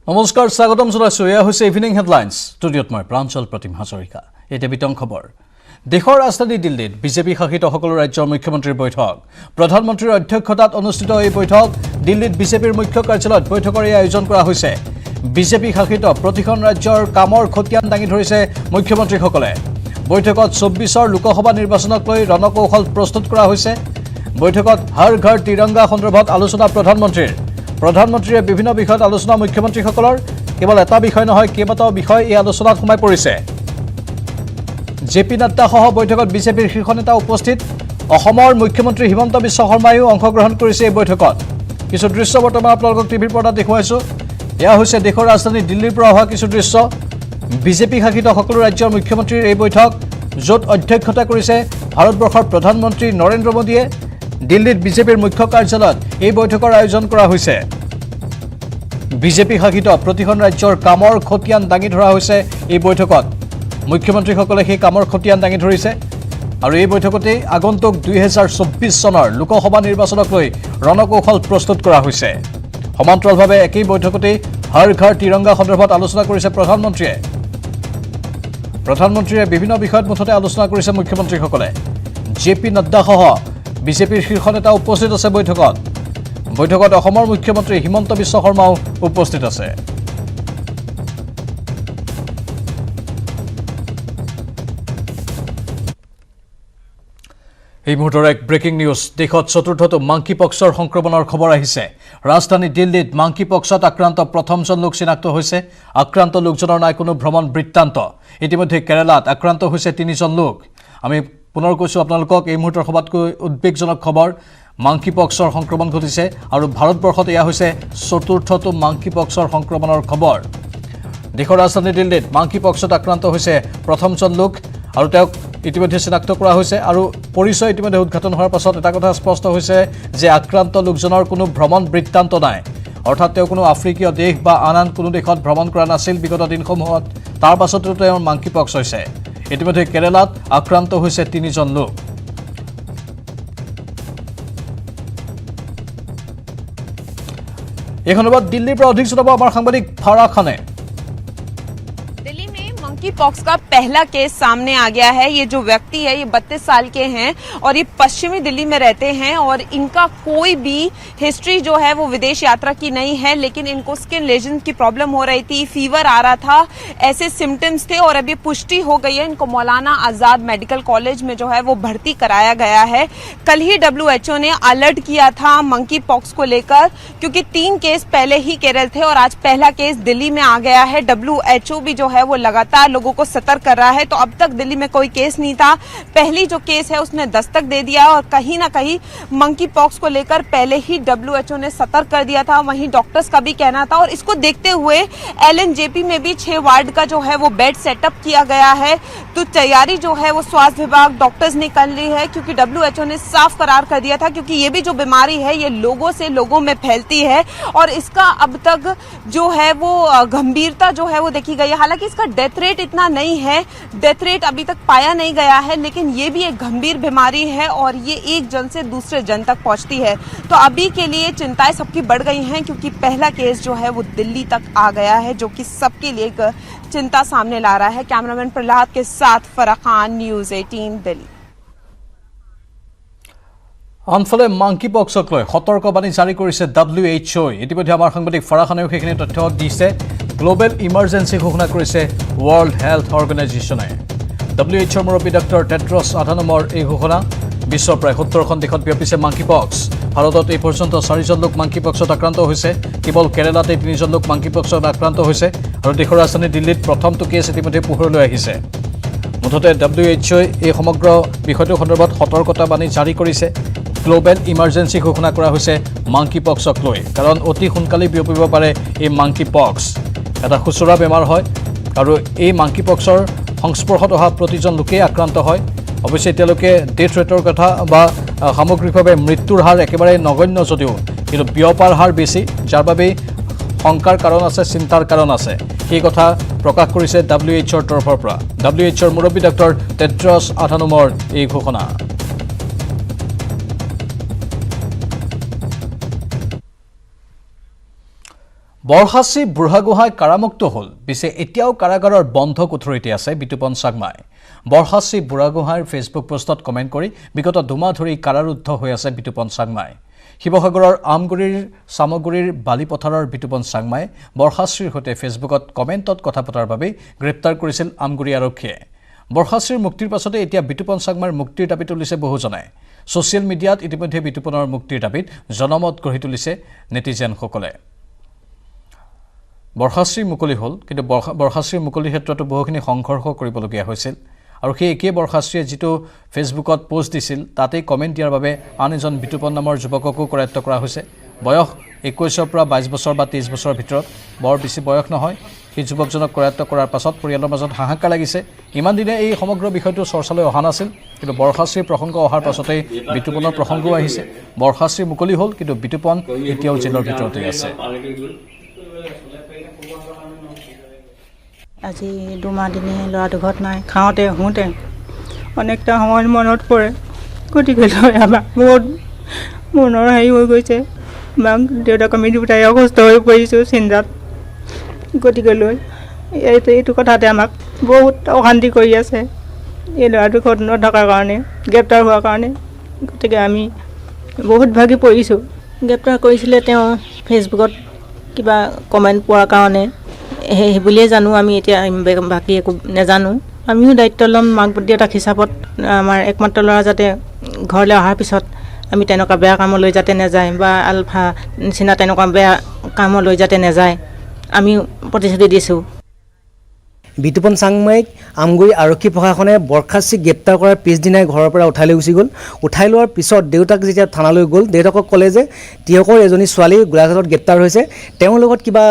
নমস্কাৰ স্বাগতম জনাইছো এয়া হৈছে ইভিনিং হেডলাইন্স ষ্টুডিঅ'ত মই প্ৰাঞ্জল প্ৰতিম হাজৰিকা এতিয়া বিতং খবৰ দেশৰ ৰাজধানী দিল্লীত বিজেপি শাসিত সকলো ৰাজ্যৰ মুখ্যমন্ত্ৰীৰ বৈঠক প্ৰধানমন্ত্ৰীৰ অধ্যক্ষতাত অনুষ্ঠিত এই বৈঠক দিল্লীত বিজেপিৰ মুখ্য কাৰ্যালয়ত বৈঠকৰ আয়োজন কৰা হৈছে বিজেপি শাসিত প্ৰতিখন ৰাজ্যৰ কামৰ খতিয়ান দাঙি ধৰিছে মুখ্যমন্ত্ৰীসকলে বৈঠকত 24ৰ লোকসভা নিৰ্বাচনক লৈ ৰণকৌশল প্ৰস্তুত কৰা হৈছে বৈঠকত হৰ ঘৰ তিৰংগা সন্দৰ্ভত আলোচনা প্ৰধানমন্ত্ৰীয়ে বিভিন্ন বিষয়ত আলোচনা মুখ্যমন্ত্ৰীসকলৰ কেৱল এটা বিষয় নহয় কেইবাটাও বিষয় এই আলোচনাত সোমাই পৰিছে জেপি নাড্ডা সহ বৈঠকত বিজেপিৰ শীৰ্ষ নেতা উপস্থিত অসমৰ মুখ্যমন্ত্ৰী হিমন্ত বিশ্ব শৰ্মায়ো অংশগ্ৰহণ কৰিছে এই বৈঠকত কিছু দৃশ্য বৰ্তমান আপোনালোকক টিভিৰ পৰ্দাত দেখুৱাইছো এয়া হৈছে দেশৰ ৰাজধানী দিল্লীৰ পৰা হোৱা কিছু দৃশ্য বিজেপি শাসিত সকলো ৰাজ্যৰ মুখ্যমন্ত্ৰীৰ এই বৈঠক য'ত অধ্যক্ষতা কৰিছে ভাৰতবৰ্ষৰ প্ৰধানমন্ত্ৰী নৰেন্দ্ৰ মোদীয়ে দিল্লীত বিজেপিৰ মুখ্য কাৰ্যালয়ত এই বৈঠকৰ আয়োজন কৰা হৈছে বিজেপি শাসিত প্ৰতিখন ৰাজ্যৰ কামৰ খতিয়ান দাঙি ধৰা হৈছে এই বৈঠকত মুখ্যমন্ত্ৰীসকলে সেই কামৰ খতিয়ান দাঙি ধৰিছে আৰু এই বৈঠকতে আগন্তুক 2024 চনৰ লোকসভা নিৰ্বাচনক লৈ ৰণকৌশল প্ৰস্তুত কৰা হৈছে সমান্তৰালভাৱে একেই বৈঠকতে হৰ ঘৰ তিৰংগা সন্দৰ্ভত আলোচনা কৰিছে প্ৰধানমন্ত্ৰীয়ে বিভিন্ন বিষয়ত মুঠতে আলোচনা কৰিছে মুখ্যমন্ত্ৰীসকলে জেপি নাড্ডা সহ বিজেপিৰ শীৰ্ষ নেতা উপস্থিত আছে বৈঠকত অসমৰ মুখ্যমন্ত্ৰী হিমন্ত বিশ্ব শৰ্মাও উপস্থিত আছে এই মুহূৰ্তৰ এক ব্ৰেকিং নিউজ দেশত চতুৰ্থটো মাংকি পক্সৰ সংক্ৰমণৰ খবৰ আহিছে ৰাজধানী দিল্লীত মাংকি পক্সত আক্ৰান্ত প্ৰথমজন লোক চিনাক্ত হৈছে আক্ৰান্ত লোকজনৰ নাই কোনো ভ্ৰমণ বৃত্তান্ত ইতিমধ্যে কেৰালাত আক্ৰান্ত হৈছে 3জন লোক আমি পুনৰ কৈছো আপোনালোকক এই মুহূৰ্তৰ সবাতকৈ উদ্বেগজনক খবৰ মাংকি পক্সৰ সংক্ৰমণ ঘটিছে আৰু ভাৰতবৰ্ষত এয়া হৈছে চতুৰ্থটো মাংকি পক্সৰ সংক্ৰমণৰ খবৰ দেশৰ ৰাজধানী দিল্লীত মাংকি পক্সত আক্ৰান্ত হৈছে প্ৰথমজন লোক আৰু তেওঁক ইতিমধ্যে চিনাক্ত কৰা হৈছে আৰু পৰিচয় ইতিমধ্যে উদ্ঘাটন হোৱাৰ পাছত এটা কথা স্পষ্ট হৈছে যে আক্ৰান্ত লোকজনৰ কোনো ভ্ৰমণ বৃত্তান্ত নাই অৰ্থাৎ তেওঁ কোনো আফ্ৰিকীয় দেশ বা আন কোনো দেশত ভ্ৰমণ কৰা নাছিল বিগত দিনসমূহত তাৰ পাছতো তেওঁৰ মাংকি পক্স হৈছে ইতিমধ্যে কেৰালাত আক্ৰান্ত হৈছে 3জন লোক এই খবৰত দিল্লীৰ পৰা অধিক জনাব আমাৰ সাংবাদিক ফাৰা খানে मंकी पॉक्स का पहला केस सामने आ गया है ये जो व्यक्ति है ये 32 साल के हैं और ये पश्चिमी दिल्ली में रहते हैं और इनका कोई भी हिस्ट्री जो है वो विदेश यात्रा की नहीं है लेकिन इनको स्किन लेजन की प्रॉब्लम हो रही थी फीवर आ रहा था ऐसे सिम्टम्स थे और अभी पुष्टि हो गई है इनको मौलाना आजाद मेडिकल कॉलेज में जो है वो भर्ती कराया गया है कल ही WHO ने अलर्ट किया था मंकी पॉक्स को लेकर क्योंकि 3 केस पहले ही केरल थे और आज पहला केस दिल्ली में आ गया है WHO भी जो है वो लगातार लोगों को सतर्क कर रहा है तो अब तक दिल्ली में कोई केस नहीं था पहली जो केस है उसने दस्तक दे दिया और कहीं ना कहीं मंकी पॉक्स को लेकर पहले ही WHO ने सतर्क कर दिया था वहीं डॉक्टर्स का भी कहना था और इसको देखते हुए LNJP में भी 6 वार्ड का जो है वो बेड सेटअप किया गया है तो तैयारी जो है वो स्वास्थ्य विभाग डॉक्टर्स ने कर ली है क्योंकि WHO ने साफ करार कर दिया था क्योंकि ये भी जो बीमारी है ये लोगों से लोगों में फैलती है और इसका अब तक जो है वो गंभीरता जो है वो देखी गई है हालांकि इसका डेथ रेट इतना नहीं है डेथ रेट अभी तक पाया नहीं गया है लेकिन ये भी एक गंभीर बीमारी है और ये एक जन से दूसरे जन तक पहुंचती है तो अभी के लिए चिंताएं सबकी बढ़ गई हैं क्योंकि पहला केस जो है वो दिल्ली तक आ गया है जो कि सबके लिए एक चिंता सामने ला रहा है कैमरामैन प्रहलाद के साथ फरा खान न्यूज़ 18 दिल्ली আনফালে মাংকি পক্সক লৈ সতৰ্কবাণী জাৰি কৰিছে WHO ইতিমধ্যে আমাৰ সাংবাদিক ফাৰা খানেও সেইখিনি তথ্য দিছে গ্লোবেল ইমাৰ্জেন্সি ঘোষণা কৰিছে ৱৰ্ল্ড হেল্থ অৰ্গেনাইজেশ্যনে WHO মুৰব্বী ডক্টৰ টেড্ৰছ আধানমৰ এই ঘোষণা বিশ্বৰ প্ৰায় 70খন দেশত ব্যাপিছে মাংকি পক্স ভাৰতত এই পৰ্যন্ত 4জন লোক মাংকি পক্সত আক্ৰান্ত হৈছে কেৱল কেৰালাতে 3জন লোক মাংকি পক্সত আক্ৰান্ত হৈছে আৰু দেশৰ ৰাজধানী দিল্লীত প্ৰথমটো কেছ ইতিমধ্যে পোহৰলৈ আহিছে মুঠতে WHO এই সমগ্ৰ বিষয়টো সন্দৰ্ভত সতৰ্কতাবাণী জাৰি কৰিছে গ্লোবেল ইমাৰ্জেন্সি ঘোষণা কৰা হৈছে মাংকি পক্সক লৈ কাৰণ অতি সোনকালে বিয়পিব পাৰে এই মাংকি পক্স এটা খুচুৰা বেমাৰ হয় আৰু এই মাংকি পক্সৰ সংস্পৰ্শত অহা প্ৰতিজন লোকেই আক্ৰান্ত হয় অৱশ্যে এতিয়ালৈকে ডেথ ৰেটৰ কথা বা সামগ্ৰিকভাৱে মৃত্যুৰ হাৰ একেবাৰে নগণ্য যদিও কিন্তু বিয়পাৰ হাৰ বেছি যাৰ বাবে শংকাৰ কাৰণ আছে চিন্তাৰ কাৰণ আছে এই কথা প্ৰকাশ কৰিছে WHOৰ তৰফৰ পৰা WHOৰ মুৰব্বী ডক্টৰ টেড্ৰছ আধানমৰ এই ঘোষণা বৰহাচী বুঢ়াগোহাঁই কাৰামুক্ত হ'ল পিছে এতিয়াও কাৰাগাৰৰ বন্ধ কোঠৰীতে আছে বিতুপন চাংমাই বৰহাচী বুঢ়াগোহাঁইৰ ফেচবুক পোষ্টত কমেণ্ট কৰি বিগত দুমাহ ধৰি কাৰাৰুদ্ধ হৈ আছে বিতুপন চাংমাই শিৱসাগৰৰ আমগুৰিৰ সামগুৰিৰ বালিপথাৰৰ বিতুপন চাংমাই বৰহাচীৰ সৈতে ফেচবুকত কমেণ্টত কথা পতাৰ বাবে গ্ৰেপ্তাৰ কৰিছিল আমগুৰি আৰক্ষীয়ে বৰহাচীৰ মুক্তিৰ পাছতে এতিয়া বিতুপন চাংমাৰ মুক্তিৰ দাবী তুলিছে বহুজনে ছ'চিয়েল মিডিয়াত ইতিমধ্যে বিতুপনৰ মুক্তিৰ দাবীত জনমত গঢ়ি তুলিছে নেটিজেনসকলে বৰহাচী মুকলি হ'ল কিন্তু বৰহাচীৰ মুকলিৰ ক্ষেত্ৰতো বহুখিনি সংঘৰ্ষ কৰিবলগীয়া হৈছিল আৰু সেই একেই বৰহাচীয়ে যিটো ফেচবুকত পোষ্ট দিছিল তাতেই কমেণ্ট দিয়াৰ বাবে আন এজন বিতুপন নামৰ যুৱককো কৰায়ত্ব কৰা হৈছে বয়স 21ৰ পৰা 22 বছৰ বা 23 বছৰৰ ভিতৰত বৰ বেছি বয়স নহয় সেই যুৱকজনক কৰায়ত্ব কৰাৰ পাছত পৰিয়ালৰ মাজত হাহাকাৰ লাগিছে ইমান দিনে এই সমগ্ৰ বিষয়টো চৰ্চালৈ অহা নাছিল কিন্তু বৰহাচীৰ প্ৰসংগ অহাৰ পাছতেই বিতুপনৰ প্ৰসংগও আহিছে বৰহাচী মুকলি হ'ল কিন্তু বিতুপন এতিয়াও জেলৰ ভিতৰতে আছে আজি দুমাহ দিনে ল'ৰাটো ঘৰত নাই খাওঁতে শুওঁতে অনেকটা সময়ত মনত পৰে গতিকে লৈ আমাক বহুত মনৰ হেৰি হৈ গৈছে আমাক দেউতাক আমি দুটাই অসুস্থ হৈ পৰিছোঁ চিন্তাত গতিকে লৈ এইটো কথাতে আমাক বহুত অশান্তি কৰি আছে এই ল'ৰাটো ঘৰত নথকাৰ কাৰণে গ্ৰেপ্তাৰ হোৱাৰ কাৰণে গতিকে আমি বহুত ভাগি পৰিছোঁ গ্ৰেপ্তাৰ কৰিছিলে তেওঁ ফেচবুকত কিবা কমেণ্ট পোৱাৰ কাৰণে সেই বুলিয়ে জানো আমি এতিয়া বাকী একো নাজানো আমিও দায়িত্ব ল'ম মাক দেউতাক হিচাপত আমাৰ একমাত্ৰ ল'ৰা যাতে ঘৰলৈ অহাৰ পিছত আমি তেনেকুৱা বেয়া কামলৈ যাতে নাযায় বা আলফা নিচিনা তেনেকুৱা বেয়া কামলৈ যাতে নাযায় আমি প্ৰতিশ্ৰুতি দিছোঁ বিতুপন চাংমাইক আমগুৰি আৰক্ষী প্ৰশাসনে বৰখাচীক গ্ৰেপ্তাৰ কৰাৰ পিছদিনাই ঘৰৰ পৰা উঠাই লৈ গুচি গ'ল উঠাই লোৱাৰ পিছত দেউতাক যেতিয়া থানালৈ গ'ল দেউতাকক ক'লে যে তিয়কৰ এজনী ছোৱালী গোলাঘাটত গ্ৰেপ্তাৰ হৈছে তেওঁৰ লগত কিবা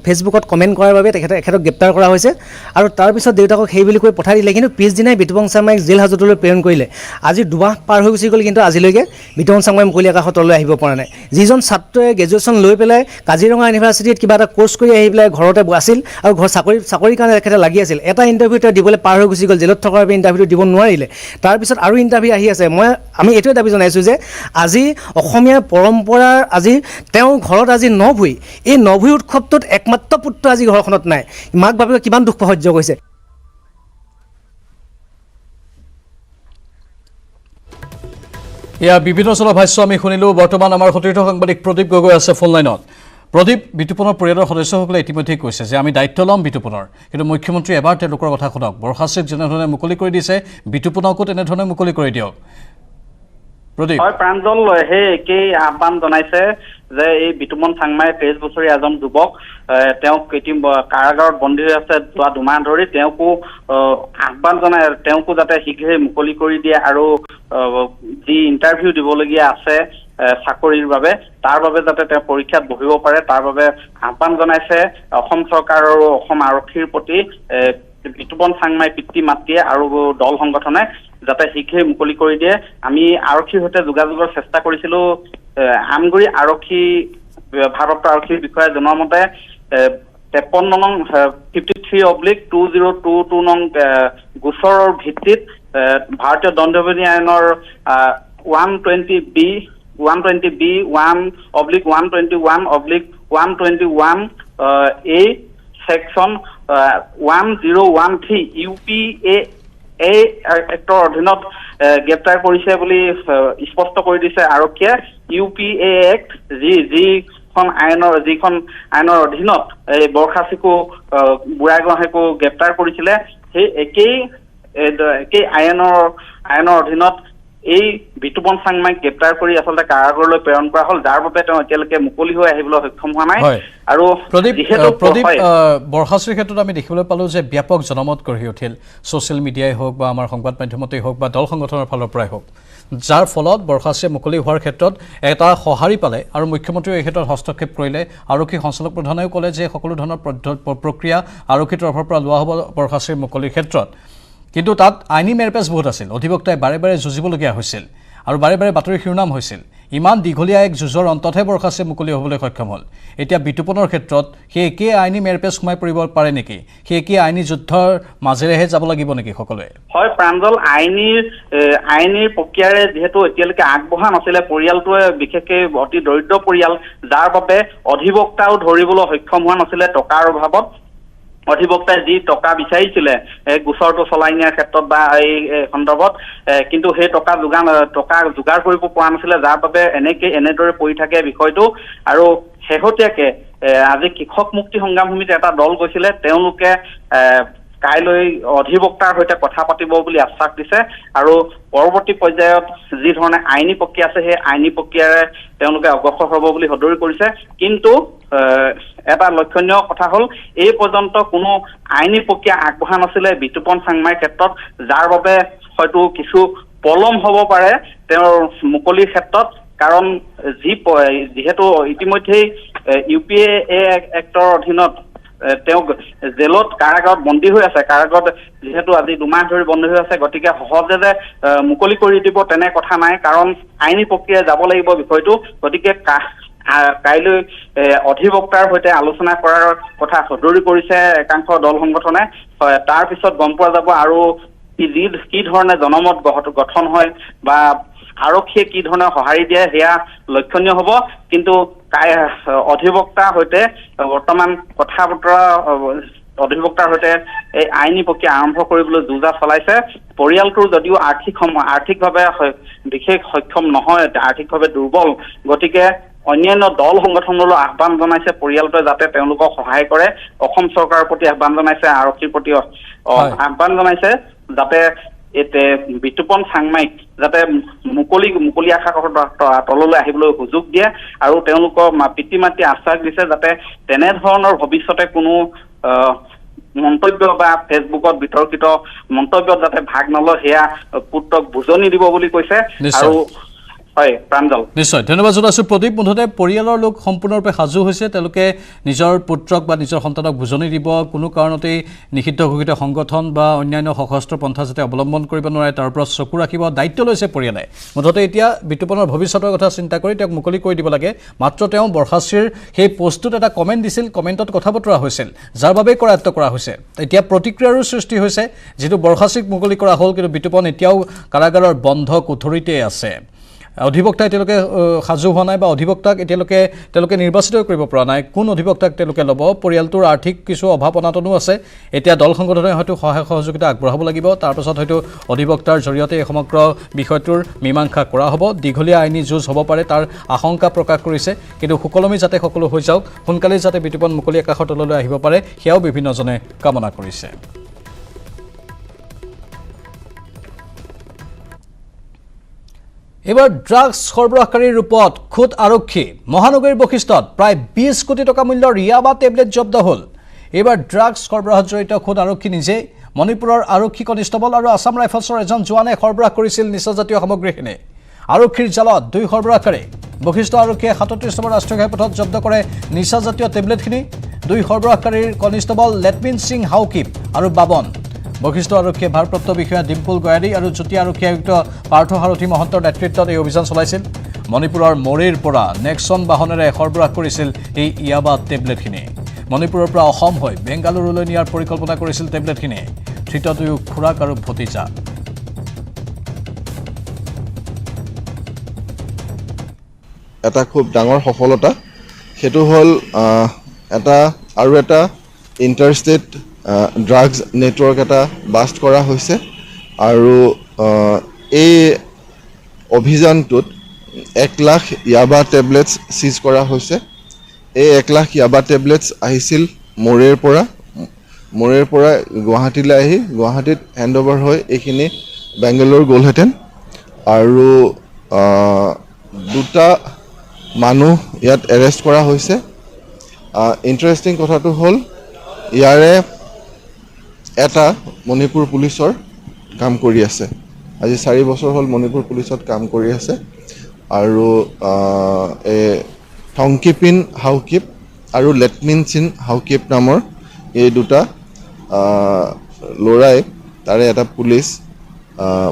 ফেচবুকত কমেণ্ট কৰাৰ বাবে তেখেতক গ্ৰেপ্তাৰ কৰা হৈছে আৰু তাৰপিছত দেউতাকক সেই বুলি কৈ পঠাই দিলে কিন্তু পিছদিনাই বিতুপন চাংমাইক জেল হাজতলৈ প্ৰেৰণ কৰিলে আজি দুমাহ পাৰ হৈ গুচি গ'ল কিন্তু আজিলৈকে বিতুপন চাংমাই মুকলি আকাশতলৈ আহিব পৰা নাই যিজন ছাত্ৰই গ্ৰেজুৱেশ্যন লৈ পেলাই কাজিৰঙা ইউনিভাৰ্চিটিত কিবা এটা কোৰ্চ কৰি আহি পেলাই ঘৰতে আছিল আৰু চাকৰিৰ কাৰণে লাগি আছিল এটা ইণ্টাৰভিউ তেওঁ দিবলৈ পাৰ হৈ গুচি গ'ল জেলত থকাৰ বাবে ইণ্টাৰভিউটো দিব নোৱাৰিলে তাৰপিছত আৰু ইণ্টাৰভিউ আহি আছে আমি এইটোৱে দাবী জনাইছোঁ যে আজি অসমীয়া পৰম্পৰাৰ আজি তেওঁ ঘৰত আজি নভুই এই নভুই উৎসৱটোত একমাত্ৰ পুত্ৰ আজি ঘৰখনত নাই মাক বাপেকে কিমান দুখ সহ্য কৰিছে এয়া বিভিন্ন চলৰ ভাষ্য আমি শুনিলোঁ বৰ্তমান আমাৰ সতীৰ্থ সাংবাদিক প্ৰদীপ গগৈ আছে ফোন লাইনত প্ৰদীপ বিতুপনৰ পৰিয়ালৰ সদস্যসকলে ইতিমধ্যে কৈছে যে আমি দায়িত্ব ল'ম বিতুপনৰ কিন্তু মুখ্যমন্ত্ৰী এবাৰ তেওঁলোকৰ কথা শুনক বৰহাচীক যেনেধৰণে মুকলি কৰি দিছে বিতুপনকো তেনেধৰণে মুকলি কৰি দিয়ক প্ৰদীপ হয় প্ৰাঞ্জল সেই একেই আহ্বান জনাইছে যে এই বিতুপন চাংমাই 23 বছৰীয়া এজন যুৱক তেওঁক কাৰাগাৰত বন্দী হৈ আছে যোৱা দুমাহ ধৰি তেওঁকো আহ্বান জনাই তেওঁকো যাতে শীঘ্ৰে মুকলি কৰি দিয়ে আৰু যি ইণ্টাৰভিউ দিবলগীয়া আছে চাকৰিৰ বাবে তাৰ বাবে যাতে তেওঁ পৰীক্ষাত বহিব পাৰে তাৰ বাবে আহ্বান জনাইছে অসম চৰকাৰ আৰু অসম আৰক্ষীৰ প্ৰতি বিতুপন চাংমাই পিতৃ মাতৃয়ে আৰু দল সংগঠনে যাতে শীঘ্ৰে মুকলি কৰি দিয়ে আমি আৰক্ষীৰ সৈতে যোগাযোগৰ চেষ্টা কৰিছিলোঁ আমগুৰি আৰক্ষী ভাৰতৰ আৰক্ষীৰ বিষয়ে জনোৱা মতে 53 নং 53/2022 নং গোচৰৰ ভিত্তিত ভাৰতীয় দণ্ডবিধি আইনৰ 120B 1/121/121 A section 1013 UPA actor অধীনত গ্ৰেপ্তাৰ কৰিছে বুলি স্পষ্ট কৰি দিছে আৰক্ষীয়ে UPA এক্ট যিখন আইনৰ অধীনত এই বৰখাচীকো বুঢ়াগোহাঁইকো গ্ৰেপ্তাৰ কৰিছিলে সেই একেই আইনৰ অধীনত এই বিতুপন চাংমাইক গ্ৰেপ্তাৰ কৰি আচলতে কাৰাগাৰলৈ প্ৰেৰণ কৰা হ'ল যাৰ বাবে তেওঁ এতিয়ালৈকে মুকলি হৈ আহিবলৈ সক্ষম হোৱা নাই আৰু প্ৰদীপ বৰহাচীৰ ক্ষেত্ৰত আমি দেখিবলৈ পালোঁ যে ব্যাপক জনমত গঢ়ি উঠিল ছ'চিয়েল মিডিয়াই হওক বা আমাৰ সংবাদ মাধ্যমতেই হওক বা দল সংগঠনৰ ফালৰ পৰাই হওক যাৰ ফলত বৰহাচীয়ে মুকলি হোৱাৰ ক্ষেত্ৰত এটা সঁহাৰি পালে আৰু মুখ্যমন্ত্ৰীয়ে এই ক্ষেত্ৰত হস্তক্ষেপ কৰিলে আৰক্ষী সঞ্চালক প্ৰধানেও ক'লে যে সকলো ধৰণৰ প্ৰক্ৰিয়া আৰক্ষীৰ তৰফৰ পৰা লোৱা হ'ব বৰহাচীৰ মুকলিৰ ক্ষেত্ৰত কিন্তু তাত আইনী মেৰপেচ বহুত আছিল অধিবক্তাই বাৰে বাৰে যুঁজিবলগীয়া হৈছিল আৰু বাৰে বাৰে বাতৰি শিৰোনাম হৈছিল ইমান দীঘলীয়া এক যুঁজৰ অন্ততহে বৰখাস্তে মুকলি হ'বলৈ সক্ষম হ'ল এতিয়া বিতুপনৰ ক্ষেত্ৰত সেই একে আইনী মেৰপেচ সোমাই পৰিব পাৰে নেকি সেই একে আইনী যুদ্ধৰ মাজেৰেহে যাব লাগিব নেকি সকলোৱে হয় প্ৰাঞ্জল আইনীৰ প্ৰক্ৰিয়াৰে যেহেতু এতিয়ালৈকে আগবঢ়া নাছিলে পৰিয়ালটোৱে বিশেষকৈ অতি দৰিদ্ৰ পৰিয়াল যাৰ বাবে অধিবক্তাও ধৰিবলৈ সক্ষম হোৱা নাছিলে টকাৰ অভাৱত অধিবক্তাই যি টকা বিচাৰিছিলে গোচৰটো চলাই নিয়াৰ ক্ষেত্ৰত বা এই সন্দৰ্ভত কিন্তু সেই টকা যোগাৰ কৰিব পৰা নাছিলে যাৰ বাবে এনেদৰে পৰি থাকে বিষয়টো আৰু শেহতীয়াকে আজি কৃষক মুক্তি সংগ্ৰাম সমিতিৰ এটা দল গৈছিলে তেওঁলোকে কাইলৈ অধিবক্তাৰ সৈতে কথা পাতিব বুলি আশ্বাস দিছে আৰু পৰৱৰ্তী পৰ্যায়ত যি ধৰণে আইনী প্ৰক্ৰিয়া আছে সেই আইনী প্ৰক্ৰিয়াৰে তেওঁলোকে অগ্ৰসৰ হ'ব বুলি সদৰি কৰিছে কিন্তু এটা লক্ষণীয় কথা হ'ল এই পৰ্যন্ত কোনো আইনী প্ৰক্ৰিয়া আগবঢ়া নাছিলে বিতুপন চাংমাইৰ ক্ষেত্ৰত যাৰ বাবে হয়তো কিছু পলম হ'ব পাৰে তেওঁৰ মুকলিৰ ক্ষেত্ৰত কাৰণ যিহেতু ইতিমধ্যেই UPA এক্টৰ অধীনত তেওঁক জেলত কাৰাগাৰত বন্দী হৈ আছে কাৰাগাৰত যেহেতু আজি 2 মাহ ধৰি বন্দী হৈ আছে গতিকে সহজে যে মুকলি কৰি দিব তেনে কথা নাই কাৰণ আইনী প্ৰক্ৰিয়াৰে যাব লাগিব বিষয়টো গতিকে কাইলৈ অধিবক্তাৰ সৈতে আলোচনা কৰাৰ কথা সদৰি কৰিছে একাংশ দল সংগঠনে তাৰ পিছত গম পোৱা যাব আৰু কি ধৰণে জনমত গঠন হয় বা আৰক্ষীয়ে কি ধৰণে সঁহাৰি দিয়ে সেয়া লক্ষণীয় হ'ব কিন্তু অধিবক্তাৰ সৈতে বৰ্তমান কথা বতৰা অধিবক্তাৰ সৈতে এই আইনী প্ৰক্ৰিয়া আৰম্ভ কৰিবলৈ যোজা চলাইছে পৰিয়ালটোৰ যদিও আৰ্থিকভাৱে বিশেষ সক্ষম নহয় আৰ্থিকভাৱে দুৰ্বল গতিকে অন্যান্য দল সংগঠনলৈ আহ্বান জনাইছে পৰিয়ালটোৱে যাতে তেওঁলোকক সহায় কৰে অসম চৰকাৰৰ প্ৰতি আহ্বান জনাইছে আৰক্ষীৰ প্ৰতি আহ্বান জনাইছে যাতে বিতুপন চাংমাইক যাতে মুকলি আকাশৰ তললৈ আহিবলৈ সুযোগ দিয়ে আৰু তেওঁলোকৰ পিতৃ মাতৃ আশ্বাস দিছে যাতে তেনেধৰণৰ ভৱিষ্যতে কোনো মন্তব্য বা ফেচবুকত বিতৰ্কিত মন্তব্যত যাতে ভাগ নলয় সেয়া পুত্ৰক বুজনি দিব বুলি কৈছে আৰু হয় প্ৰাঞ্জল নিশ্চয় ধন্যবাদ জনাইছো প্ৰদীপ মুঠতে পৰিয়ালৰ লোক সম্পূৰ্ণৰূপে সাজু হৈছে তেওঁলোকে নিজৰ পুত্ৰক বা নিজৰ সন্তানক বুজনি দিব কোনো কাৰণতেই নিষিদ্ধ ঘোষিত সংগঠন বা অন্যান্য সশস্ত্ৰ পন্থা যাতে অৱলম্বন কৰিব নোৱাৰে তাৰ ওপৰত চকু ৰাখিব দায়িত্ব লৈছে পৰিয়ালে মুঠতে এতিয়া বিতুপনৰ ভৱিষ্যতৰ কথা চিন্তা কৰি তেওঁক মুকলি কৰি দিব লাগে মাত্ৰ তেওঁ বৰখাস্তিৰ সেই পোষ্টটোত এটা কমেণ্ট দিছিল কমেণ্টত কথা বতৰা হৈছিল যাৰ বাবে কৰায়ত্ব কৰা হৈছে এতিয়া প্ৰতিক্ৰিয়াৰো সৃষ্টি হৈছে যিটো বৰখাস্তিক মুকলি কৰা হ'ল কিন্তু বিতুপন এতিয়াও কাৰাগাৰৰ বন্ধ কোঠৰীতে আছে অধিবক্তাই তেওঁলোকে সাজু হোৱা নাই বা অধিবক্তাক তেওঁলোকে নিৰ্বাচিত কৰিব পৰা নাই কোন অধিবক্তাক তেওঁলোকে ল'ব পৰিয়ালটোৰ আৰ্থিক কিছু অভাৱ অনাটনো আছে এতিয়া দল সংগঠনে হয়তো সহায় সহযোগিতা আগবঢ়াব লাগিব তাৰপাছত হয়তো অধিবক্তাৰ জৰিয়তে এই সমগ্ৰ বিষয়টোৰ মীমাংসা কৰা হ'ব দীঘলীয়া আইনী যুঁজ হ'ব পাৰে তাৰ আশংকা প্ৰকাশ কৰিছে কিন্তু সুকলমে যাতে সকলো হৈ যাওক সোনকালে যাতে বিতুপন মুকলি আকাশৰ তললৈ আহিব পাৰে সেয়াও বিভিন্নজনে কামনা কৰিছে এবাৰ ড্ৰাগছ সৰবৰাহকাৰীৰ ৰূপত খুদ আৰক্ষী মহানগৰীৰ বশিষ্ঠত প্ৰায় 20 কোটি টকা মূল্যৰ ইয়াবা টেবলেট জব্দ হ'ল এবাৰ ড্ৰাগছ সৰবৰাহত জড়িত খুদ আৰক্ষী নিজে মণিপুৰৰ আৰক্ষী কনিষ্টবল আৰু আছাম ৰাইফলছৰ এজন জোৱানে সৰবৰাহ কৰিছিল নিচাজাতীয় সামগ্ৰীখিনি আৰক্ষীৰ জালত 2 সৰবৰাহকাৰী বশিষ্ঠ আৰক্ষীয়ে 37 নম্বৰ ৰাষ্ট্ৰীয় ঘাইপথত জব্দ কৰে নিচাজাতীয় টেবলেটখিনি 2 সৰবৰাহকাৰীৰ কনিষ্টবল লেটমিন সিং হাউকিপ আৰু বাবন বশিষ্ঠ আৰক্ষীয়ে ভাৰপ্ৰাপ্ত বিষয়া ডিম্পুল গয়াৰী আৰু যুটীয়া আৰক্ষী আয়ুক্ত পাৰ্থ সাৰথী মহন্তৰ নেতৃত্বত এই অভিযান চলাইছিল মণিপুৰৰ মোৰেৰ পৰা নেক্সন বাহনেৰে সৰবৰাহ কৰিছিল এই ইয়াবা টেবলেটখিনি মণিপুৰৰ পৰা অসম হৈ বেংগালুৰুলৈ নিয়াৰ পৰিকল্পনা কৰিছিল টেবলেটখিনি ধৃত 2 খুৰাক আৰু ভতিজা এটা খুব ডাঙৰ সফলতা সেইটো হ'ল এটা ইণ্টাৰষ্টেট ড্ৰাগছ নেটৱৰ্ক এটা বাষ্ট কৰা হৈছে আৰু এই অভিযানটোত 1 লাখ ইয়াবা টেবলেটছ সিজ কৰা হৈছে এই 1 লাখ ইয়াবা টেবলেটছ আহিছিল মোৰেৰ পৰা গুৱাহাটীলৈ আহি গুৱাহাটীত হেণ্ডঅভাৰ হৈ এইখিনি বেংগালুৰু গ'লহেঁতেন আৰু 2টা মানুহ ইয়াত এৰেষ্ট কৰা হৈছে ইণ্টাৰেষ্টিং কথাটো হ'ল ইয়াৰে এটা মণিপুৰ পুলিচৰ কাম কৰি আছে আজি 4 বছৰ হ'ল মণিপুৰ পুলিচত কাম কৰি আছে আৰু থংকিপিন হাউকিপ আৰু লেটমিন সিং হাউকিপ নামৰ এই 2টা ল'ৰাই তাৰে এটা পুলিচ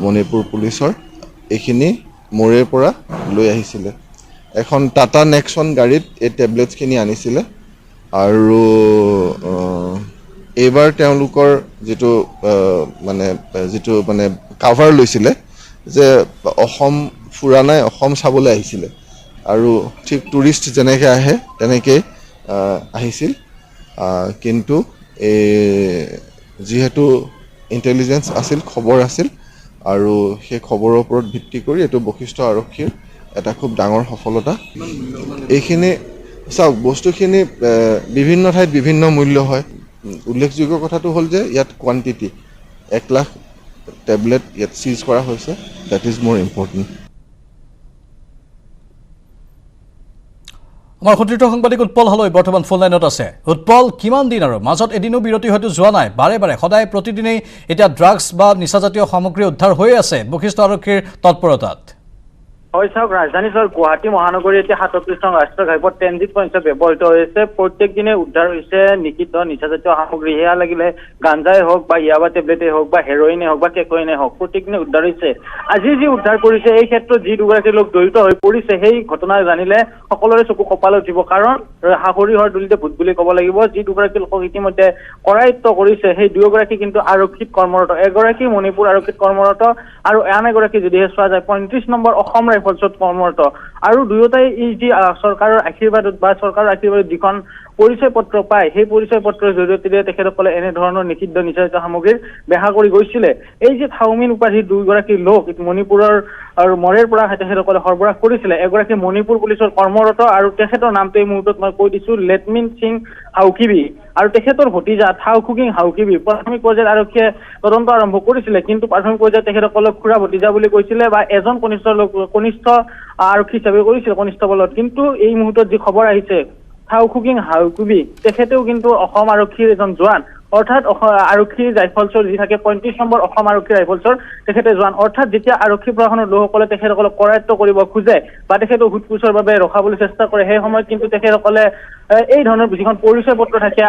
মণিপুৰ পুলিচৰ এইখিনি মোৰেৰ পৰা লৈ আহিছিলে এখন টাটা নেক্সন গাড়ীত এই টেবলেটছখিনি আনিছিলে আৰু এইবাৰ তেওঁলোকৰ যিটো মানে কাভাৰ লৈছিলে যে অসম ফুৰা নাই, অসম চাবলৈ আহিছিলে আৰু ঠিক টুৰিষ্ট যেনেকৈ আহে তেনেকৈ আহিছিল। কিন্তু যিহেতু ইণ্টেলিজেঞ্চ আছিল, খবৰ আছিল, আৰু সেই খবৰৰ ওপৰত ভিত্তি কৰি এইটো বশিষ্ঠ আৰক্ষীৰ এটা খুব ডাঙৰ সফলতা। এইখিনি চাওক, বস্তুখিনি বিভিন্ন ঠাইত বিভিন্ন মূল্য হয়। উল্লেখযোগ্য কথাটো হ'ল যে ইয়াত কোৱান্টিটি 1 লাখ টেবলেট ইয়াত চিজ কৰা হৈছে, দেট ইজ মোৰ ইম্পৰ্টেণ্ট। আমাৰ সতীৰ্থ সাংবাদিক উৎপল হালৈ বৰ্তমান ফোন লাইনত আছে। উৎপল, কিমান দিন আৰু মাজত এদিনো বিৰতি হয়তো যোৱা নাই, বাৰে বাৰে সদায় প্ৰতিদিনেই এতিয়া ড্ৰাগছ বা নিচাজাতীয় সামগ্ৰী উদ্ধাৰ হৈ আছে বশিষ্ঠ আৰক্ষীৰ তৎপৰতাত? হয় চাওক, ৰাজধানী চহৰ গুৱাহাটী মহানগৰী এতিয়া 37 নং ৰাষ্ট্ৰীয় ঘাইপথ ট্ৰেনজিট পইণ্ট ব্যৱহৃত হৈছে। প্ৰত্যেক দিনে উদ্ধাৰ হৈছে নিষিদ্ধ নিচাজাতীয় সামগ্ৰী, সেয়া লাগিলে গাঞ্জাই হওক বা ইয়াবা টেবলেটেই হওক বা হেৰইনে হওক বা কেকইনে হওক, প্ৰত্যেক দিনে উদ্ধাৰ হৈছে। আজি যি উদ্ধাৰ কৰিছে এই ক্ষেত্ৰত যি দুগৰাকী লোক জড়িত হৈ পৰিছে, সেই ঘটনা জানিলে সকলোৰে চকু কপালে উঠিব। কাৰণ সৰিয়হৰ দুলিতে ভূত বুলি ক'ব লাগিব। যি দুগৰাকী লোকক ইতিমধ্যে কৰায়ত্ব কৰিছে, সেই দুয়োগৰাকী কিন্তু আৰক্ষীত কৰ্মৰত। এগৰাকী মণিপুৰ আৰক্ষীত কৰ্মৰত আৰু আন এগৰাকী যদিহে চোৱা যায় 35 নম্বৰ অসম ৰাইফলছত কৰ্মৰত। আৰু দুয়োটাই এই যি চৰকাৰৰ আশীৰ্বাদত বা চৰকাৰৰ আশীৰ্বাদত যিখন পৰিচয় পত্ৰ পায়, সেই পৰিচয় পত্ৰৰ জৰিয়তে তেখেতসকলে এনেধৰণৰ নিষিদ্ধ নিচাজাতীয় সামগ্ৰীৰ বেহা কৰি গৈছিলে। এই যে থাউমিন উপাধিৰ দুয়োগৰাকী লোক মণিপুৰৰ আৰু মৰেৰ পৰা তেখেতসকলে সৰবৰাহ কৰিছিলে। এগৰাকী মণিপুৰ পুলিচৰ কৰ্মৰত আৰু তেখেতৰ নামটো এই মুহূৰ্তত মই কৈ দিছো, লেটমিন সিং হাউকিবি, আৰু তেখেতৰ ভতিজা থাউকুকিং হাউকিবি। প্ৰাথমিক পৰ্যায়ত আৰক্ষীয়ে তদন্ত আৰম্ভ কৰিছিলে, কিন্তু প্ৰাথমিক পৰ্যায়ত তেখেতসকলক খুৰা ভতিজা বুলি কৈছিলে বা এজন কনিষ্ঠ আৰক্ষী হিচাপে কৰিছিল কনিষ্টবলত। কিন্তু এই মুহূৰ্তত যি খবৰ আহিছে, থাউকুকিং হাউকিবি তেখেতেও কিন্তু অসম আৰক্ষীৰ এজন জোৱান, অৰ্থাৎ আৰক্ষী ৰাইফলছৰ যি থাকে 35 নম্বৰ অসম আৰক্ষী ৰাইফলছৰ তেখেতে জোৱান। অৰ্থাৎ যেতিয়া আৰক্ষী প্ৰশাসনৰ লোকসকলে তেখেতসকলক কৰায়ত্ব কৰিব খোজে বা তেখেতক সোধপোছৰ বাবে ৰখাবলৈ চেষ্টা কৰে, সেই সময়ত কিন্তু তেখেতসকলে এই ধৰণৰ যিখন পৰিচয় পত্ৰ থাকে,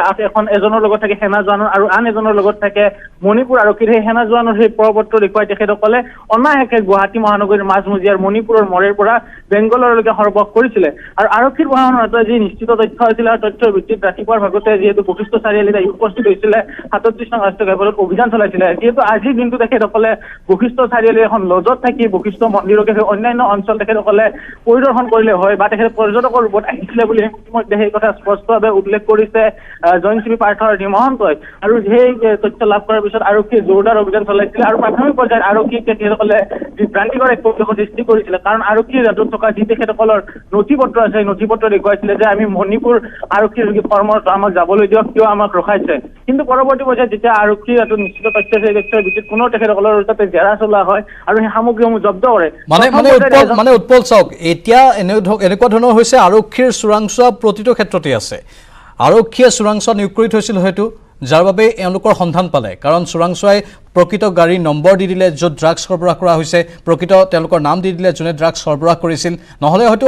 এজনৰ লগত থাকে সেনা জোৱানৰ আৰু আন এজনৰ লগত থাকে মণিপুৰ আৰক্ষীৰ, সেই সেনা জোৱানৰ সেই প্ৰপত্ৰ দেখুৱাই তেখেতসকলে অনায়াসে গুৱাহাটী মহানগৰীৰ মাজমজিয়াৰ মণিপুৰৰ মৰেৰ পৰা বেংগলৰলৈকে সৰবৰাহ কৰিছিলে। আৰু আৰক্ষীৰ প্ৰশাসনৰ যি নিশ্চিত তথ্য আছিল, আৰু তথ্যৰ ভিত্তিত ৰাতিপুৱাৰ ভাগতে যিহেতু বশিষ্ঠ চাৰিআলিত উপস্থিত হৈছিলে 37 নং ৰাষ্ট্ৰীয় ঘাইপথত অভিযান চলাইছিলে। যিহেতু আজিৰ দিনটো তেখেতসকলে বশিষ্ঠ চাৰিআলিৰ এখন লজত থাকি বশিষ্ঠ মন্দিৰকে অন্যান্য অঞ্চল তেখেতসকলে পৰিদৰ্শন কৰিলে হয় বা তেখেত পৰ্যটকৰ ৰূপত আহিছিলে বুলি ইতিমধ্যে সেই কথা স্পষ্টভাৱে উল্লেখ কৰিছে জয়ন্তী পাৰ্থসাৰথী মহন্তই। আৰু সেই তথ্য লাভ কৰাৰ পিছত আৰক্ষীয়ে জোৰদাৰ অভিযান চলাইছিলে আৰু প্ৰাথমিক পৰ্যায়ত আৰক্ষীক তেখেতসকলে বিভ্ৰান্তিকৰ এক পৰিৱেশৰ সৃষ্টি কৰিছিলে। কাৰণ আৰক্ষীৰ হাতত থকা যি তেখেতসকলৰ নথি পত্ৰ আছে, সেই নথি পত্ৰ দেখুৱাইছিলে যে আমি মণিপুৰ আৰক্ষীৰ কৰ্মৰত, আমাক যাবলৈ দিয়ক, কিয় আমাক ৰখাইছে। কিন্তু পৰৱৰ্তী পৰ্যায়ত যেতিয়া আৰক্ষীৰ হাতত নিশ্চিত তথ্য আছে, সেই তথ্যৰ ভিত্তিত পুনৰ তেখেতসকলৰ তাতে জেৰা চলোৱা হয় আৰু সেই সামগ্ৰীসমূহ জব্দ কৰে। মানে উৎপল চাওক, এতিয়া এনেকুৱা ধৰণৰ হৈছে আৰক্ষীৰ চোৰাংচোৱা প্ৰতিটো ক্ষেত্ৰতে আছে। আৰক্ষীয়ে চোৰাংচোৱা নিয়োগ কৰি থৈছিল হয়তো, যাৰ বাবে এওঁলোকৰ সন্ধান পালে। কাৰণ চোৰাংচোৱাই প্ৰকৃত গাড়ীৰ নম্বৰ দি দিলে য'ত ড্ৰাগছ সৰবৰাহ কৰা হৈছে, প্ৰকৃত তেওঁলোকৰ নাম দি দিলে যোনে ড্ৰাগছ সৰবৰাহ কৰিছিল। নহ'লে হয়তো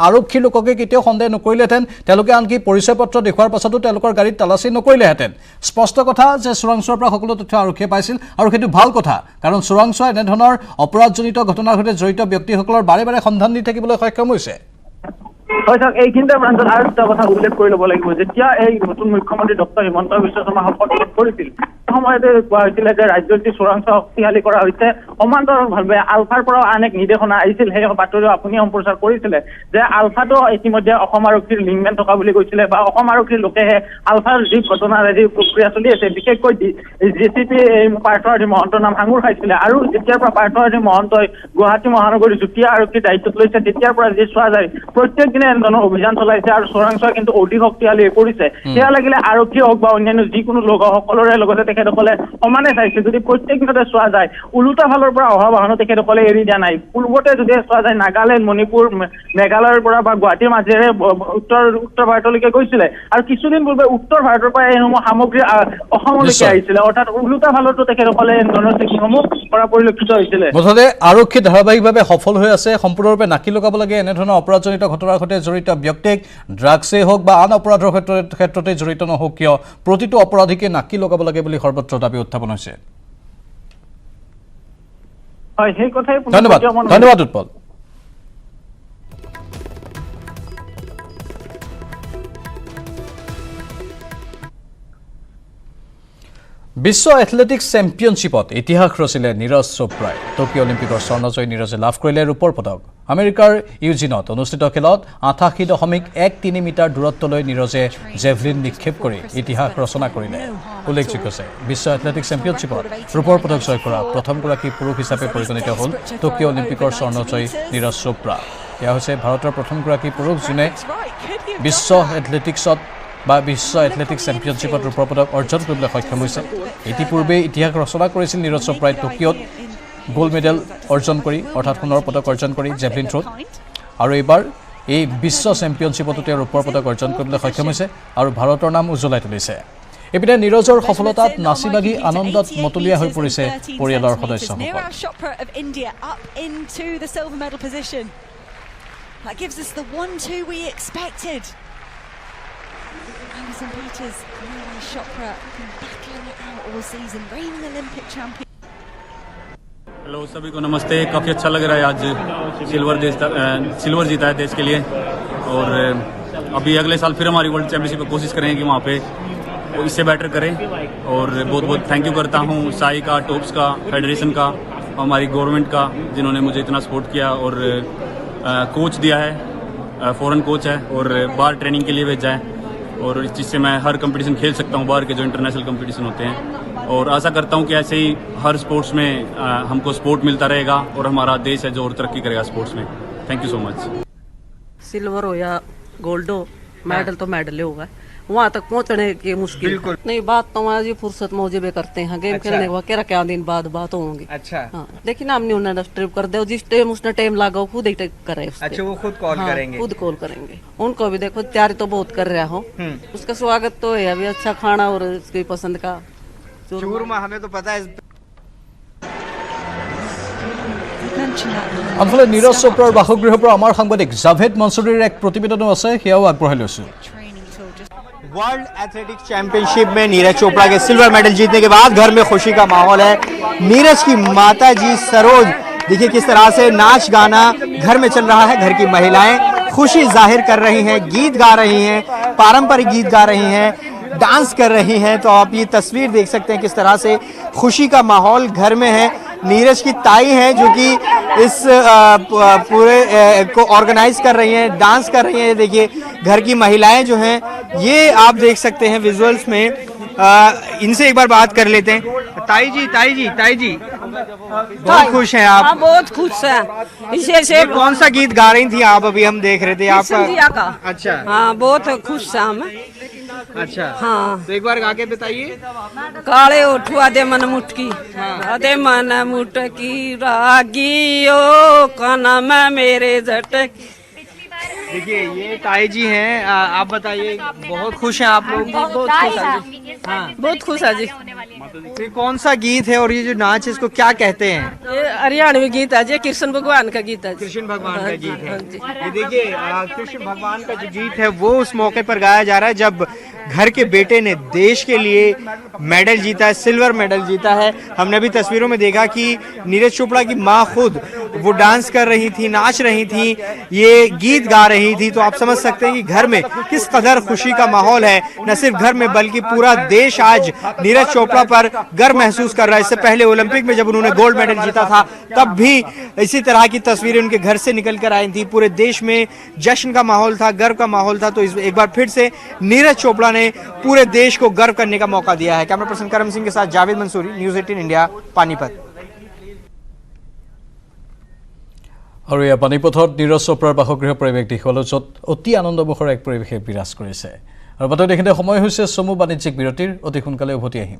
আৰক্ষীৰ লোককে কেতিয়াও সন্দেহ নকৰিলেহেঁতেন, তেওঁলোকে আনকি পৰিচয় পত্ৰ দেখুওৱাৰ পাছতো তেওঁলোকৰ গাড়ীত তালাচী নকৰিলেহেঁতেন। স্পষ্ট কথা যে চোৰাংচোৱাৰ পৰা সকলো তথ্য আৰক্ষীয়ে পাইছিল, আৰু সেইটো ভাল কথা। কাৰণ চোৰাংচোৱা এনেধৰণৰ অপৰাধজনিত ঘটনাৰ সৈতে জড়িত ব্যক্তিসকলৰ বাৰে বাৰে সন্ধান দি থাকিবলৈ সক্ষম হৈছে। হয় চাওক, এইখিনিতে প্ৰান্তত আৰু এটা কথা উল্লেখ কৰি ল'ব লাগিব। যেতিয়া এই নতুন মুখ্যমন্ত্ৰী ডক্টৰ হিমন্ত বিশ্ব শৰ্মা শপত গ্ৰহণ কৰিছিল, সময়তে কোৱা হৈছিলে যে ৰাজ্যত যি চোৰাংচোৱা শক্তিশালী কৰা হৈছে, সমান্তৰালভাৱে আলফাৰ পৰাও আন এক নিৰ্দেশনা আহিছিল। সেই বাতৰিও আপুনি সম্প্ৰচাৰ কৰিছিলে যে আলফাটো ইতিমধ্যে অসম আৰক্ষীৰ লিংকমেন থকা বুলি কৈছিলে, বা অসম আৰক্ষীৰ লোকেহে আলফাৰ যি ঘটনাৰ যি প্ৰক্ৰিয়া চলি আছে, বিশেষকৈ JCP পাৰ্থসাৰথী মহন্তৰ নাম সাঙুৰ খাইছিলে। আৰু যেতিয়াৰ পৰা পাৰ্থসাৰথী মহন্তই গুৱাহাটী মহানগৰীৰ যুটীয়া আৰক্ষীৰ দায়িত্বত লৈছে, তেতিয়াৰ পৰা যি চোৱা যায় প্ৰত্যেক দিনে এনেধৰণৰ অভিযান চলাইছে আৰু চোৰাংচোৱা কিন্তু অধিক শক্তিশালী হৈ পৰিছে। সেয়া লাগিলে আৰক্ষী হওক বা অন্যান্য যিকোনো লোক সকলোৰে লগতে তেখেতসকলে সমানে চাইছে। যদি প্ৰত্যেক দিনতে চোৱা যায়, ওলোটা ফালৰ পৰা অহা বাহনো তেখেতসকলে এৰি দিয়া নাই। পূৰ্বতে যদি চোৱা যায়, নাগালেণ্ড, মণিপুৰ, মেঘালয়ৰ পৰা বা গুৱাহাটীৰ মাজেৰে উত্তৰ ভাৰতলৈকে গৈছিলে, আৰু কিছুদিন পূৰ্বে উত্তৰ ভাৰতৰ পৰা এইসমূহ সামগ্ৰী অসমলৈকে আহিছিলে। অৰ্থাৎ ওলোটা ফালতো তেখেতসকলে এনেধৰণৰ চেকিংসমূহ কৰা পৰিলক্ষিত হৈছিলে। মুঠতে আৰক্ষী ধাৰাবাহিকভাৱে সফল হৈ আছে। সম্পূৰ্ণৰূপে নাকি লগাব লাগে এনেধৰণৰ অপৰাধজনিত ঘটনাৰ সৈতে জড়িত ব্যক্তিক, ড্ৰাগছেই হওক বা আন অপৰাধৰ ক্ষেত্ৰতে জড়িত নহওক কিয়, প্ৰতিটো অপৰাধীকে নাকি লগাব লাগে বুলি সৰ্বত্ৰ দাবী উত্থাপন হৈছে। হয়, সেই কথাই ধন্যবাদ উৎপল। বিশ্ব এথলেটিক্স চেম্পিয়নশ্বিপত ইতিহাস ৰচিলে নীৰজ চোপ্ৰাই টকিঅ' অলিম্পিকৰ স্বৰ্ণজয়ী নীৰজে লাভ কৰিলে ৰূপৰ পদক আমেৰিকাৰ ইউজিনত অনুষ্ঠিত খেলত 88.13 মিটাৰ দূৰত্বলৈ নীৰজে জেভলিন নিক্ষেপ কৰি ইতিহাস ৰচনা কৰিলে উল্লেখযোগ্য যে বিশ্ব এথলেটিক্স চেম্পিয়নশ্বিপত ৰূপৰ পদক জয় কৰা প্ৰথমগৰাকী পুৰুষ হিচাপে পৰিগণিত হ'ল টকিঅ' অলিম্পিকৰ স্বৰ্ণজয়ী নীৰজ চোপ্ৰা এয়া হৈছে ভাৰতৰ প্ৰথমগৰাকী পুৰুষ যোনে বিশ্ব এথলেটিক্সত বা বিশ্ব এথলেটিক্স চেম্পিয়নশ্বিপত ৰূপৰ পদক অৰ্জন কৰিবলৈ সক্ষম হৈছে ইতিপূৰ্বে ইতিহাস ৰচনা কৰিছিল নীৰজ চোপ্ৰাই টকিঅ'ত গোল্ড মেডেল অৰ্জন কৰি অৰ্থাৎ সোণৰ পদক অৰ্জন কৰি জেভলিন থ্ৰোত আৰু এইবাৰ এই বিশ্ব চেম্পিয়নশ্বিপতো তেওঁ ৰূপৰ পদক অৰ্জন কৰিবলৈ সক্ষম হৈছে আৰু ভাৰতৰ নাম উজ্বলাই তুলিছে এপিনে নীৰজৰ সফলতাত নাচি বাগি আনন্দত মতলীয়া হৈ পৰিছে পৰিয়ালৰ সদস্যসকল That gives us the 1-2 we expected. Anderson Peters, Neeraj Chopra, battling it out all season, reigning Olympic champion. Hello सभी को नमस्ते काफ़ी अच्छा लग रहा है आज सिल्वर जीता है देश के लिए और अभी अगले साल फिर हमारी वर्ल्ड चैंपियनशिप में कोशिश करें कि वहाँ पे इससे बेटर करें और बहुत बहुत थैंक यू करता हूँ साई का टॉप्स का फेडरेशन का हमारी गवर्नमेंट का जिन्होंने मुझे इतना सपोर्ट किया और कोच दिया है फॉरेन कोच है और बाहर ट्रेनिंग के लिए भेजा है और जिससे मैं हर कंपटीशन खेल सकता हूँ बाहर के जो इंटरनेशनल कंपटीशन होते हैं और आशा करता हूँ कि ऐसे ही हर स्पोर्ट्स में हमको सपोर्ट मिलता रहेगा और हमारा देश है जो और तरक्की करेगा स्पोर्ट्स में thank you so much silver हो या गोल्ड हो मेडल तो मेडल ही होगा वहाँ तक पहुँचने की मुश्किल नहीं बात तो आज ये फुर्सत मौजे में करते हैं गेम खेलने के बाद क्या दिन बाद बात होंगी अच्छा हाँ लेकिन हमने उन्हें ट्रिप कर दे जिस टाइम उसने टाइम लगा खुद ही करे अच्छा वो खुद कॉल करेंगे खुद कॉल करेंगे उनको भी देखो तैयारी तो बहुत कर रहा हूँ उसका स्वागत तो है अभी अच्छा खाना और उसकी पसंद का चूरमा हमें तो पता है আনফালে নীৰজ চোপ্ৰাৰ বাসগৃহৰ পৰা আমাৰ সাংবাদিক জাভেদ মনছুৰীৰ এক প্ৰতিবেদনো আছে সেয়াও আগবঢ়াই লৈছোঁ वर्ल्ड एथलेटिक्स चैंपियनशिप में नीरज चोपड़ा के सिल्वर मेडल जीतने के बाद घर में खुशी का माहौल है नीरज की माता जी सरोज देखिए किस तरह से नाच गाना घर में चल रहा है घर की महिलाएं खुशी जाहिर कर रही हैं गीत गा रही हैं पारंपरिक गीत गा रही हैं डांस कर रही हैं तो आप ये तस्वीर देख सकते हैं किस तरह से खुशी का माहौल घर में है नीरज की ताई हैं जो कि इस पूरे को ऑर्गेनाइज कर रही हैं डांस कर रही हैं देखिए घर की महिलाएं जो हैं ये आप देख सकते हैं विजुअल्स में इनसे एक बार बात कर लेते हैं ताई जी बहुत खुश हैं आप बहुत खुश है इसे से कौन सा गीत गा रही थी आप अभी हम देख रहे थे आपका अच्छा हाँ बहुत खुश है हम अच्छा हाँ तो एक बार गा के बताइए काले उठवा दे मन मुटकी दे मन मुटकी रागी ओ काना में मेरे झटकी देखिए ये ताई जी हैं आप बताइए बहुत खुश हैं आप लोग बहुत खुश है जी हाँ बहुत खुश है जी ये कौन सा गीत है और ये जो नाच है इसको क्या कहते हैं ये हरियाणवी गीत है जी कृष्ण भगवान का गीत है कृष्ण भगवान का गीत है ये देखिए कृष्ण भगवान का जो गीत है वो उस मौके पर गाया जा रहा है जब घर के बेटे ने देश के लिए मेडल जीता है सिल्वर मेडल जीता है हमने अभी तस्वीरों में देखा कि नीरज चोपड़ा की माँ खुद वो डांस कर रही थी नाच रही थी ये गीत गा रही थी तो आप समझ सकते हैं कि घर में किस कदर खुशी का माहौल है न सिर्फ घर में बल्कि पूरा देश आज नीरज चोपड़ा पर गर्व महसूस कर रहा है इससे पहले ओलंपिक में जब उन्होंने गोल्ड मेडल जीता था तब भी इसी तरह की तस्वीरें उनके घर से निकल कर आई थी पूरे देश में जश्न का माहौल था गर्व का माहौल था तो एक बार फिर से नीरज चोपड़ा ने पूरे देश को गर्व करने का मौका दिया है कैमरा पर्सन करम सिंह के साथ जावेद मंसूरी न्यूज़ 18 इंडिया पानीपत আৰু এয়া পানীপথত নীৰজ চোপ্ৰাৰ বাসগৃহ পৰিৱেশ দেখুৱালোঁ য'ত অতি আনন্দমুখৰ এক পৰিৱেশে বিৰাজ কৰিছে আৰু বাতৰি দেখোঁতে সময় হৈছে চমু বাণিজ্যিক বিৰতিৰ অতি সোনকালে উভতি আহিম